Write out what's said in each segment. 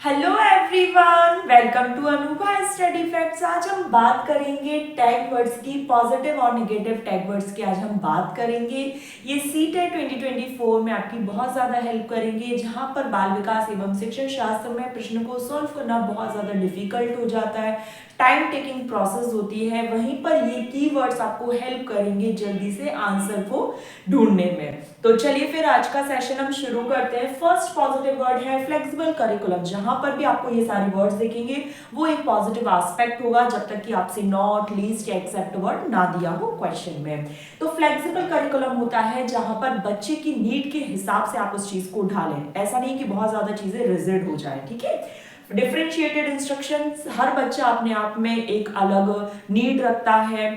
Hello everyone, welcome to Anubha study facts. आज हम बात करेंगे टैग वर्ड्स की, पॉजिटिव और नेगेटिव टैग वर्ड्स की आज हम बात करेंगे। ये सीटेट 2024 में आपकी बहुत ज़्यादा हेल्प करेंगे, जहाँ पर बाल विकास एवं शिक्षण शास्त्र में प्रश्न को सॉल्व करना बहुत ज़्यादा डिफिकल्ट हो जाता है, टाइम टेकिंग प्रोसेस होती है। वहीं पर ये कीवर्ड्स आपको हेल्प करेंगे जल्दी से आंसर को ढूंढने में। तो चलिए फिर आज का सेशन हम शुरू करते हैं। फर्स्ट पॉजिटिव वर्ड है फ्लेक्सिबल करिकुलम। जहां पर भी आपको ये सारे वर्ड्स देखेंगे वो एक पॉजिटिव एस्पेक्ट होगा, जब तक कि आपसे नॉट, लीस्ट या एक्सेप्ट वर्ड ना दिया हो क्वेश्चन में। तो फ्लेक्सिबल करिकुलम होता है जहां पर बच्चे की नीड के हिसाब से आप उस चीज को ढालें। ऐसा नहीं कि बहुत ज्यादा चीजें रिजिड हो जाए, ठीक है। डिफरेंशिएटेड इंस्ट्रक्शंस, हर बच्चा अपने आप में एक अलग नीड रखता है,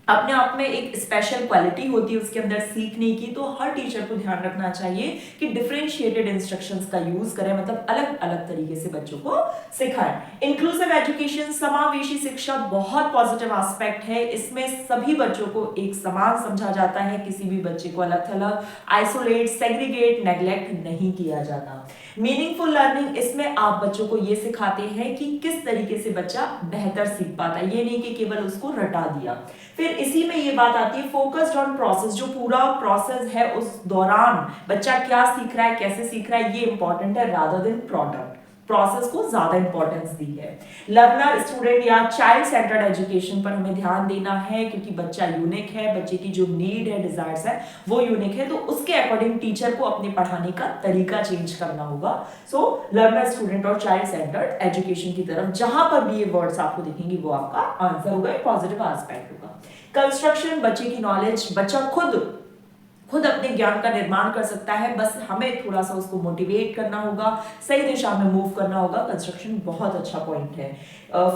अपने आप में एक स्पेशल क्वालिटी होती है उसके अंदर सीखने की। तो हर टीचर को ध्यान रखना चाहिए कि डिफरेंशिएटेड इंस्ट्रक्शंस का यूज करें, मतलब अलग अलग तरीके से बच्चों को सिखाएं। इंक्लूसिव एजुकेशन, समावेशी शिक्षा बहुत पॉजिटिव एस्पेक्ट है। इसमें सभी बच्चों को एक समान समझा जाता है, किसी भी बच्चे को अलग थलग, आइसोलेट, सेग्रीगेट, नेग्लेक्ट नहीं किया जाता। मीनिंगफुल लर्निंग, इसमें आप बच्चों को ये सिखाते हैं कि किस तरीके से बच्चा बेहतर सीख पाता है, ये नहीं कि केवल उसको रटा दिया। फिर इसी में ये बात आती है फोकस्ड ऑन प्रोसेस, जो पूरा प्रोसेस है उस दौरान बच्चा क्या सीख रहा है, कैसे सीख रहा है, ये इंपॉर्टेंट है रादर देन प्रोडक्ट। प्रोसेस को ज्यादा इंपॉर्टेंस दी है। लर्नर, स्टूडेंट या चाइल्ड सेंटर्ड एजुकेशन पर हमें ध्यान देना है, क्योंकि बच्चा यूनिक है, बच्चे की जो नीड है, डिजायर्स है, वो यूनिक है। तो उसके अकॉर्डिंग टीचर को अपने पढ़ाने का तरीका चेंज करना होगा। सो लर्नर, स्टूडेंट और चाइल्ड सेंटर्ड एजुकेशन की तरफ जहां पर भी ये वर्ड्स आपको दिखेंगे वो आपका आंसर होगा, पॉजिटिव एस्पेक्ट होगा। कंस्ट्रक्शन, बच्चे की नॉलेज, बच्चा खुद अपने ज्ञान का निर्माण कर सकता है, बस हमें थोड़ा सा उसको मोटिवेट करना होगा, सही दिशा में मूव करना होगा। कंस्ट्रक्शन बहुत अच्छा पॉइंट है।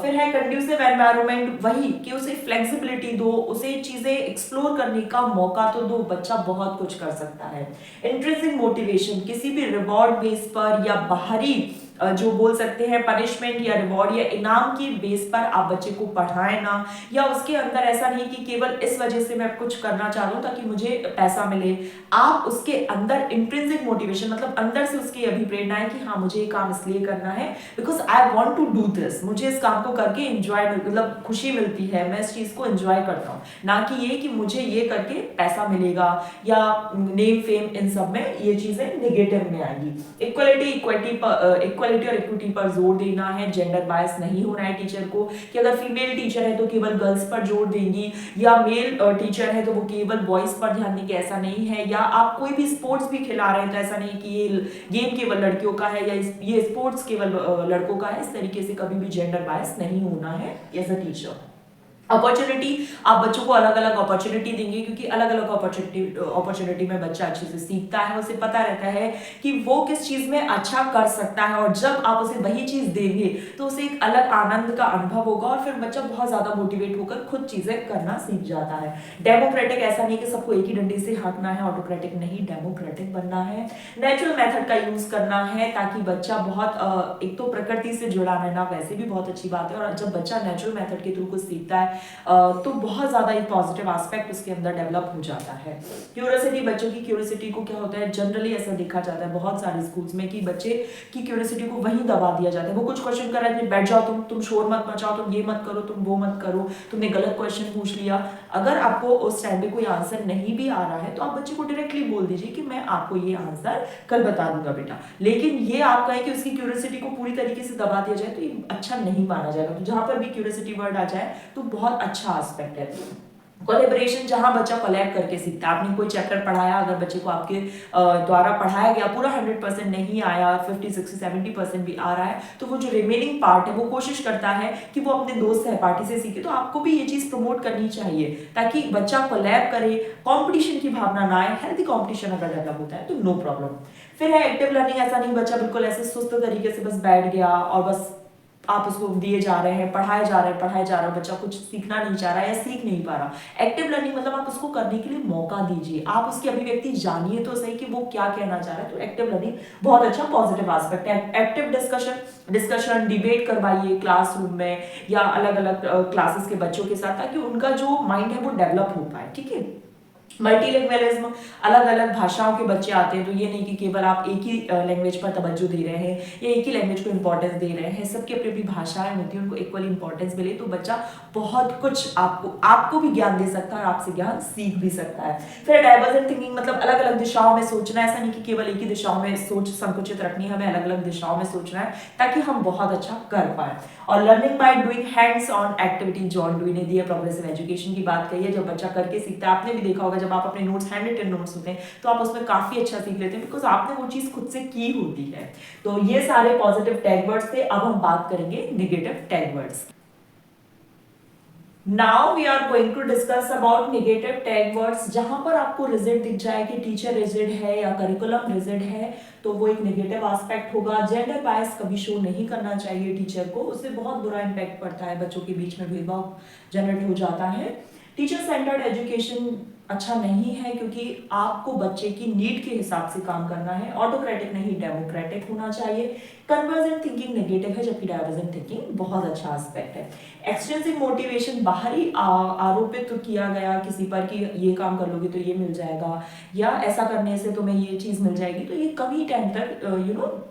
फिर है कंड्यूसिव एनवायरनमेंट, वही कि उसे फ्लेक्सिबिलिटी दो, उसे चीजें एक्सप्लोर करने का मौका तो दो, बच्चा बहुत कुछ कर सकता है। इंट्रिंसिक मोटिवेशन, किसी भी रिवॉर्ड बेस पर या बाहरी जो बोल सकते हैं पनिशमेंट या रिवॉर्ड या इनाम की बेस पर आप बच्चे को पढ़ाएं ना, या उसके अंदर ऐसा नहीं कि केवल इस वजह से मैं कुछ करना चाह रहा हूं ताकि मुझे पैसा मिले। आप उसके अंदर इंट्रिंसिक मोटिवेशन, मतलब अंदर से उसकी अभिप्रेरणा है कि हाँ मुझे ये काम इसलिए करना है because I want to do this, मुझे इस काम को करके एंजॉय, मतलब खुशी मिलती है, मैं इस चीज को एंजॉय करता हूँ, ना कि ये कि मुझे ये करके पैसा मिलेगा या नेम फेम, इन सब में ये चीजें नेगेटिव में आएगी। इक्वलिटी और इक्विटी पर जोर देना है, जेंडर बायस नहीं होना है टीचर को, कि अगर फीमेल टीचर है तो केवल गर्ल्स पर जोर देंगी, या मेल टीचर है तो वो केवल बॉयज पर ध्यान देंगे, ऐसा नहीं है। या आप कोई भी स्पोर्ट्स भी खिला रहे हैं तो ऐसा नहीं कि ये गेम केवल लड़कियों का है या ये स्पोर्ट्स केवल लड़कों का है, इस तरीके से कभी भी जेंडर बायस नहीं होना है एज अ टीचर। अपॉर्चुनिटी, आप बच्चों को अलग अलग अपॉर्चुनिटी देंगे, क्योंकि अलग अलग अपॉर्चुनिटी में बच्चा अच्छे से सीखता है, उसे पता रहता है कि वो किस चीज में अच्छा कर सकता है, और जब आप उसे वही चीज देंगे तो उसे एक अलग आनंद का अनुभव होगा, और फिर बच्चा बहुत ज्यादा मोटिवेट होकर खुद चीजें करना सीख जाता है। डेमोक्रेटिक, ऐसा नहीं कि सबको एक ही डंडे से हाँकना है, ऑटोक्रेटिक नहीं, डेमोक्रेटिक बनना है। नेचुरल मेथड का यूज करना है, ताकि बच्चा बहुत एक तो प्रकृति से जुड़ा रहना वैसे भी बहुत अच्छी बात है, और जब बच्चा नेचुरल मेथड के थ्रू कुछ सीखता है तो बहुत ज्यादा एक पॉजिटिव एस्पेक्ट उसके अंदर डेवलप हो जाता है। क्यूरियोसिटी, बच्चों की क्यूरियोसिटी को क्या होता है, जनरली ऐसा देखा जाता है बहुत सारे स्कूल्स में कि बच्चे की क्यूरियोसिटी को वहीं दबा दिया जाता है। वो कुछ क्वेश्चन कर रहे हैं, बैठ जाओ, तुम शोर मत मचाओ, तुम ये मत करो, तुम वो मत करो, तुमने गलत क्वेश्चन पूछ लिया। अगर आपको उस टाइम पे कोई आंसर नहीं भी आ रहा है तो आप बच्चे को डायरेक्टली बोल दीजिए कि मैं आपको ये आंसर कल बता दूंगा बेटा, लेकिन ये आप कहें कि उसकी क्यूरियोसिटी को पूरी तरीके से दबा दिया जाए तो ये अच्छा नहीं माना जाएगा। तो जहां पर भी क्यूरियोसिटी वर्ड आ जाए तो बहुत अच्छा एस्पेक्ट है। कोलैबोरेशन, जहां बच्चा कोलैब करके सीखता है, आपने कोई चैप्टर पढ़ाया, अगर बच्चे को आपके द्वारा पढ़ाया गया पूरा 100% नहीं आया, 50, 60, 70% भी आ रहा है, तो वो जो रिमेनिंग पार्ट है वो कोशिश करता है कि वो अपने दोस्त सहपाठी से सीखे। तो आपको भी ये चीज प्रमोट करनी चाहिए ताकि बच्चा कोलैब करे, कंपटीशन की भावना ना आए। हेल्थी कंपटीशन अगर डेवलप होता है तो नो प्रॉब्लम। फिर है एक्टिव लर्निंग, ऐसा नहीं बच्चा बिल्कुल ऐसे सुस्त तरीके से बस बैठ गया और बस आप उसको दिए जा रहे हैं, पढ़ाए जा रहे हैं, बच्चा कुछ सीखना नहीं चाह रहा है या सीख नहीं पा रहा। एक्टिव लर्निंग मतलब आप उसको करने के लिए मौका दीजिए, आप उसकी अभिव्यक्ति जानिए तो सही कि वो क्या कहना चाह रहा है। तो एक्टिव लर्निंग बहुत अच्छा पॉजिटिव एस्पेक्ट है। एक्टिव डिस्कशन, डिबेट करवाइए क्लासरूम में या अलग अलग क्लासेस के बच्चों के साथ, ताकि उनका जो माइंड है वो डेवलप हो पाए, ठीक है। मल्टीलिंगुअलिज्म, अलग अलग भाषाओं के बच्चे आते हैं, तो ये नहीं कि केवल आप एक ही लैंग्वेज पर तवज्जो दे रहे हैं या एक ही लैंग्वेज को इंपॉर्टेंस दे रहे हैं। सबकी अपनी अपनी भाषाएं होती हैं, उनको इक्वल इंपॉर्टेंस मिले तो बच्चा बहुत कुछ आपको भी ज्ञान दे सकता है और आपसे ज्ञान सीख भी सकता है। फिर डाइवर्जेंट थिंकिंग, मतलब अलग अलग दिशाओं में सोचना। ऐसा नहीं कि केवल एक ही दिशाओं में सोच संकुचित रखनी है, हमें अलग अलग दिशाओं में सोचना है ताकि हम बहुत अच्छा कर पाए। और learning by doing hands on activity, John dewy ने दी है प्रोग्रेसिव एजुकेशन की बात कही है। जब बच्चा करके सीखता है, आपने भी देखा होगा जब आप अपने नोट्स हैंड रिटन नोट्स होते हैं तो आप उसमें काफी अच्छा सीख लेते हैं बिकॉज आपने वो चीज खुद से की होती है। तो ये सारे पॉजिटिव टैग वर्ड्स थे। अब हम बात करेंगे negative tag words. Now we are going to discuss about negative tag words. जहां पर आपको रिजिड दिख जाए कि टीचर रिजिड है या करिकुलम रिजिड है तो वो एक नेगेटिव एस्पेक्ट होगा। जेंडर बायस कभी शो नहीं करना चाहिए टीचर को, उससे बहुत बुरा इंपैक्ट पड़ता है, बच्चों के बीच में भेदभाव जनरेट हो जाता है। टीचर सेंटर्ड एजुकेशन अच्छा नहीं है क्योंकि आपको बच्चे की नीड के हिसाब से काम करना है। ऑटोक्रेटिक नहीं, डेमोक्रेटिक होना चाहिए। कन्वर्जेंट थिंकिंग नेगेटिव है जबकि डाइवर्जेंट थिंकिंग बहुत अच्छा एस्पेक्ट है। एक्सटेंसिव मोटिवेशन, बाहरी आरोपित तो किया गया किसी पर कि ये काम कर लोगे तो ये मिल जाएगा या ऐसा करने से तुम्हें ये चीज मिल जाएगी, तो ये कभी टाइम तक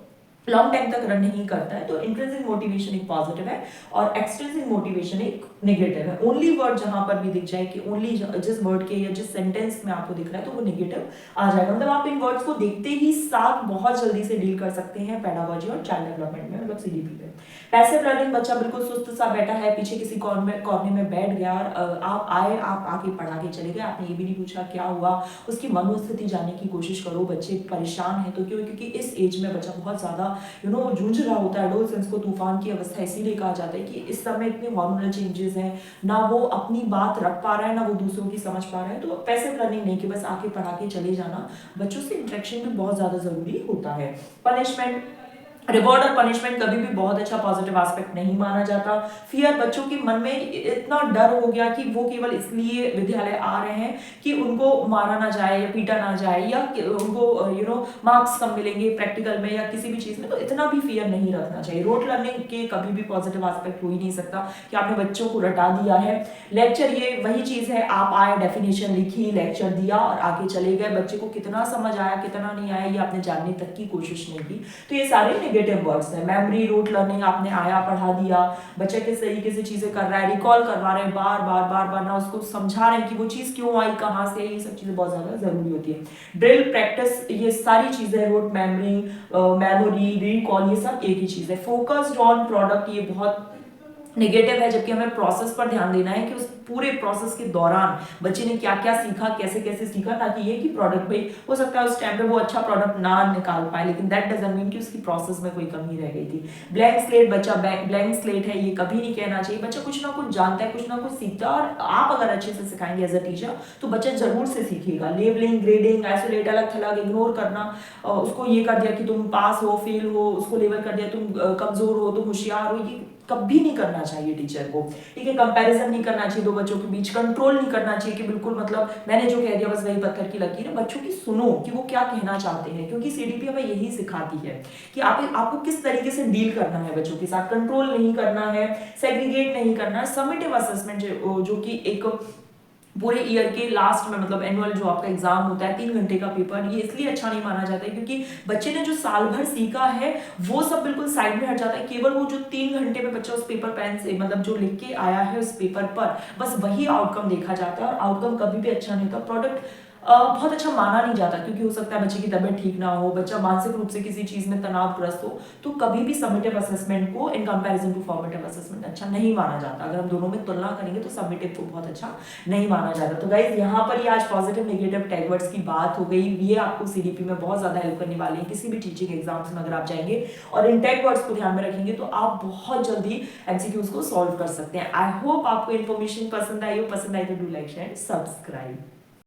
लॉन्ग टाइम तक रन नहीं करता है। तो इंट्रिंसिक मोटिवेशन एक पॉजिटिव है और एक्सट्रिंसिक मोटिवेशन एक नेगेटिव है। ओनली वर्ड जहां पर भी दिख जाए कि ओनली जिस वर्ड के या जिस सेंटेंस में आपको दिख रहा है तो वो नेगेटिव आ जाएगा। मतलब आप इन वर्ड्स को देखते ही साथ बहुत जल्दी से डील कर सकते हैं पेडागोजी और चाइल्ड डेवलपमेंट में, मतलब सीडीपी में। पैसिव लर्निंग, बच्चा बिल्कुल सुस्त सा बैठा है, पीछे किसी कॉर्नर में बैठ गया और आप आए, आप आके पढ़ा के चले गए, आपने ये भी नहीं पूछा क्या हुआ, उसकी मनोस्थिति जानने की कोशिश करो। बच्चे परेशान है तो क्यों? क्योंकि इस एज में बच्चा बहुत ज्यादा जूझ रहा होता है। एडोलसेंस को तूफान की अवस्था इसीलिए कहा जाता है कि इस समय इतने हार्मोनल चेंजेस हैं, ना वो अपनी बात रख पा रहा है ना वो दूसरों की समझ पा रहा है। तो पैसिव लर्निंग नहीं कि बस आके पढ़ा के चले जाना, बच्चों से इंटरेक्शन भी बहुत ज्यादा जरूरी होता है। पनिशमेंट, रिवॉर्ड और पनिशमेंट कभी भी बहुत अच्छा पॉजिटिव एस्पेक्ट नहीं माना जाता। फियर, बच्चों के मन में इतना डर हो गया कि वो केवल इसलिए विद्यालय आ रहे हैं कि उनको मारा ना जाए या पीटा ना जाए या उनको मार्क्स कम मिलेंगे प्रैक्टिकल में या किसी भी चीज में, तो इतना भी फियर नहीं रखना चाहिए। रोट लर्निंग के कभी भी पॉजिटिव एस्पेक्ट हो ही नहीं सकता कि आपने बच्चों को रटा दिया है। लेक्चर, ये वही चीज है, आप आए, डेफिनेशन लिखी, लेक्चर दिया और आगे चले गए, बच्चे को कितना समझ आया कितना नहीं आया ये आपने जानने तक की कोशिश नहीं की। तो ये सारे नेगेटिव वर्ड्स है। मेमोरी, रूट लर्निंग, आपने आया पढ़ा दिया, बच्चा किस तरीके से चीजें कर रहा है, रिकॉल करवा रहे हैं बार बार बार बार, ना उसको समझा रहे हैं कि वो चीज क्यों आई, कहाँ से, ये सब चीजें बहुत ज्यादा जरूरी होती है। ड्रिल, प्रैक्टिस, ये सारी चीजें, रूट मेमोरी, मेमोरी, रिकॉल, ये सब एक ही चीज है। फोकस्ड ऑन प्रोडक्ट, ये बहुत नेगेटिव है जबकि हमें प्रोसेस पर ध्यान देना है कि उस पूरे प्रोसेस के दौरान बच्चे ने क्या क्या सीखा, कैसे कैसे सीखा, ताकि ये कि प्रोडक्ट पे हो सकता है उस टाइम पे वो अच्छा प्रोडक्ट ना निकाल पाए, लेकिन दैट डजंट मीन कि उसकी प्रोसेस में कोई कमी रह गई थी। ब्लैंक स्लेट, बच्चा ब्लैंक स्लेट है, ये कभी नहीं कहना चाहिए। बच्चा कुछ ना कुछ जानता है, कुछ ना कुछ सीखता है और आप अगर अच्छे से सिखाएंगे एज अ टीचर तो बच्चा जरूर से सीखेगा। लेबलिंग, ग्रेडिंग, आइसोलेट, अलग थलग, इग्नोर करना, उसको ये कर दिया कि तुम पास हो, फेल हो, उसको लेबल कर दिया तुम कमजोर हो, तुम होशियार हो, ये कभी नहीं करना चाहिए टीचर को। ठीक है, कंपैरिजन नहीं करना चाहिए दो बच्चों के बीच, कंट्रोल नहीं करना चाहिए कि बिल्कुल मतलब मैंने जो कह दिया बस वही पत्थर की लकीर है। बच्चों की सुनो कि वो क्या कहना चाहते हैं, क्योंकि सीडीपी हमें यही सिखाती है कि आपको किस तरीके से डील करना है बच्चों के साथ। कंट्रोल नहीं करना है, सेग्रीगेट नहीं करना है। समेटिव असेसमेंट जो कि एक पूरे ईयर के लास्ट में, मतलब एनुअल जो आपका एग्जाम होता है 3 घंटे का पेपर, ये इसलिए अच्छा नहीं माना जाता है क्योंकि बच्चे ने जो साल भर सीखा है वो सब बिल्कुल साइड में हट जाता है। केवल वो जो 3 घंटे में बच्चा उस पेपर पेन से मतलब जो लिख के आया है उस पेपर पर, बस वही आउटकम देखा जाता है और आउटकम कभी भी अच्छा नहीं होता। प्रोडक्ट बहुत अच्छा माना नहीं जाता क्योंकि हो सकता है बच्चे की तबीयत ठीक ना हो, बच्चा मानसिक रूप से किसी चीज में तनावग्रस्त हो, तो कभी भी समेटिव असेसमेंट को in comparison to formative assessment अच्छा नहीं माना जाता। अगर हम दोनों में तुलना करेंगे तो समेटिव को बहुत अच्छा नहीं माना जाता। तो गाइज यहाँ पर ये आज पॉजिटिव नेगेटिव टैग वर्ड्स की बात हो गई। ये आपको सीडीपी में बहुत ज्यादा हेल्प करने वाले हैं किसी भी टीचिंग एग्जाम्स में। अगर आप जाएंगे और इन टैग वर्ड्स को ध्यान में रखेंगे तो आप बहुत जल्दी एमसीक्यूज को सॉल्व कर सकते हैं। आई होप आपको इन्फॉर्मेशन पसंद आई हो। पसंद आई तो डू लाइक शेयर सब्सक्राइब।